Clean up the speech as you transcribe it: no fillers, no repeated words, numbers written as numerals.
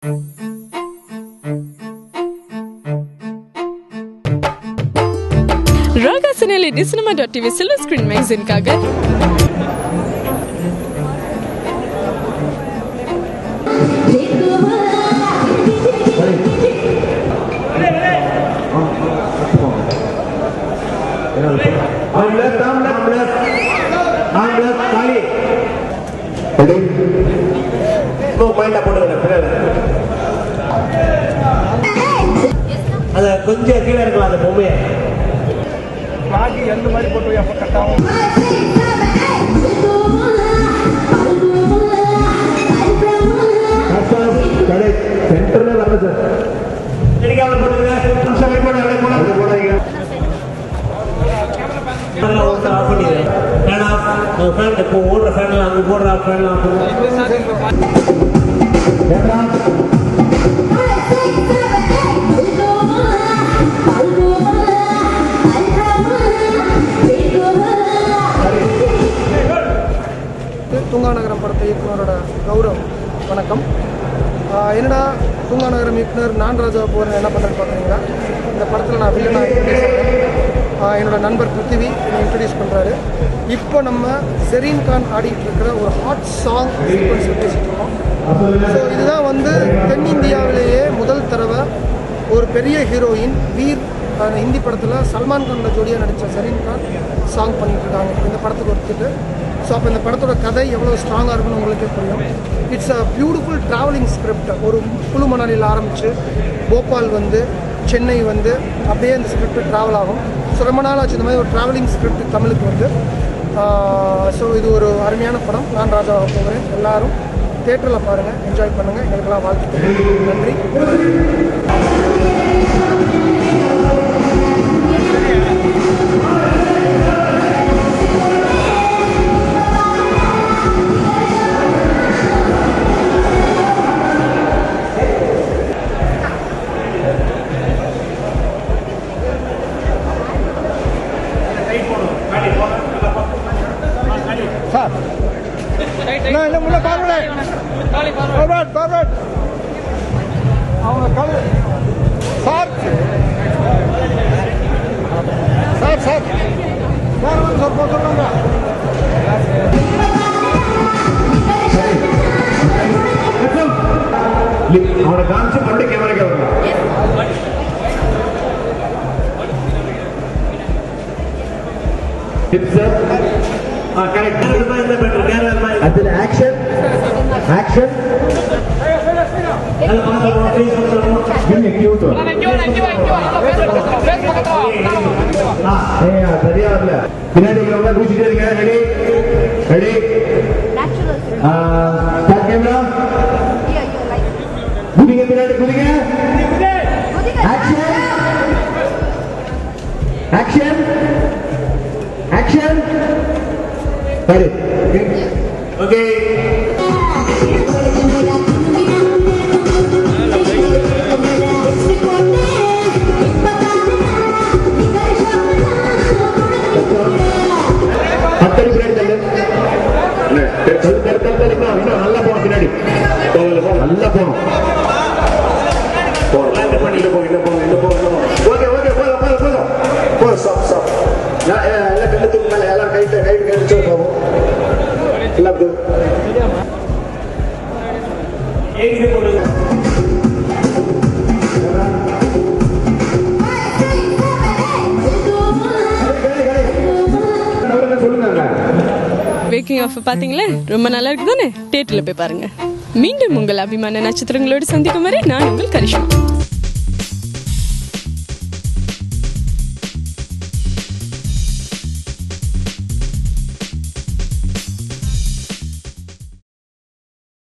Raga Sanelli Cinema.tv Silver Screen Magazine kaga கொஞ்சம் கீழே இருக்கலாம் அந்த பொம்மையை பாக்கி எந்த மாதிரி போட்டு அப்ப கட்டாவும் சென்டர்ல வரல சார் தெரியாம போடுங்க நிமிஷம் வெயிட் பண்ண அலை போனா அது போடுங்க கேமரா ஆஃப் பண்ணிடுங்க ஃபேன் ஆஃப் ஃபேன் இப்போ ஓடுற ஃபேன்ல அங்க போடுற ஃபேன்ல ஆஃப் கேமரா தூங்காநகரம் படத்தை இயக்குனரோட கௌரவ் வணக்கம். என்னடா தூங்காநகரம் இயக்குனர் நான் ராஜா போகிறேன் என்ன பண்ணுறேன்னு பார்க்குறீங்களா? இந்த படத்தில் நான் வில்லனாக என்னோட நண்பர் பிருத்திவி என்னை இன்ட்ரடியூஸ் பண்ணுறாரு. இப்போ நம்ம செரீன் கான் ஆடிட்டு இருக்கிற ஒரு ஹாட் சாங் சீக்வன்ஸ் பேசிகிட்டு இருக்கோம். ஸோ இதுதான் வந்து தென்னிந்தியாவிலேயே முதல் தடவை ஒரு பெரிய ஹீரோயின் வீர் ஹிந்தி படத்தில் சல்மான் கானோட ஜோடியாக நடித்த செரீன் கான் சாங் பண்ணிட்டு இருக்காங்க இந்த படத்துக்கு ஒருத்துட்டு. ஸோ அப்போ இந்த படத்தோட கதை எவ்வளோ ஸ்ட்ராங்காக இருக்குன்னு உங்களுக்கே புரியும். It's a beautiful travelling script. ஒரு குழு மணாலியில் ஆரம்பித்து போபால் வந்து சென்னை வந்து அப்படியே இந்த ஸ்கிரிப்ட் ட்ராவல் ஆகும். ஸோ ரொம்ப நாள் ஆச்சு இந்த மாதிரி ஒரு ட்ராவலிங் ஸ்கிரிப்ட் தமிழுக்கு வந்து. ஸோ இது ஒரு அருமையான படம். நான் ராஜாவாக போகிறேன். எல்லோரும் தியேட்டரில் பாருங்கள், என்ஜாய் பண்ணுங்கள். எங்களுக்கெல்லாம் வாழ்த்துக்கள். நன்றி. அவனை காமிச்சு பண்டு கேமரா அதில் ஆக்ஷன் ஆக்ஷன் சரியா வரல பின்னாடி பூச்சிட்டே இருக்க. ரெடி ரெடி கேமரா குதிங்க பின்னாடி குதிங்க. ஆக்ஷன் ஆக்ஷன் ஆக்ஷன் சரி ஓகே. பத்தடி பின்னாடி இன்னும் நல்லா போகணும். பின்னாடி நல்லா போகணும். ஓகே ஓகே போதும் போதும் போதும் போதும். Stop stop. எல்லாம் கண்டுத்துக்கு மேலே எல்லாம் கைட்டு கைட்டு கைட்டு போகும். எல்லாம் வேக்கிங் ஆஃப் பாத்தீங்களா? ரொம்ப நல்லா இருக்கு தானே? தியேட்டர்ல போய் பாருங்க. மீண்டும் உங்கள் அபிமான நட்சத்திரங்களோடு சந்திக்கும் வரை நான் உங்கள் கரிஷ்மா.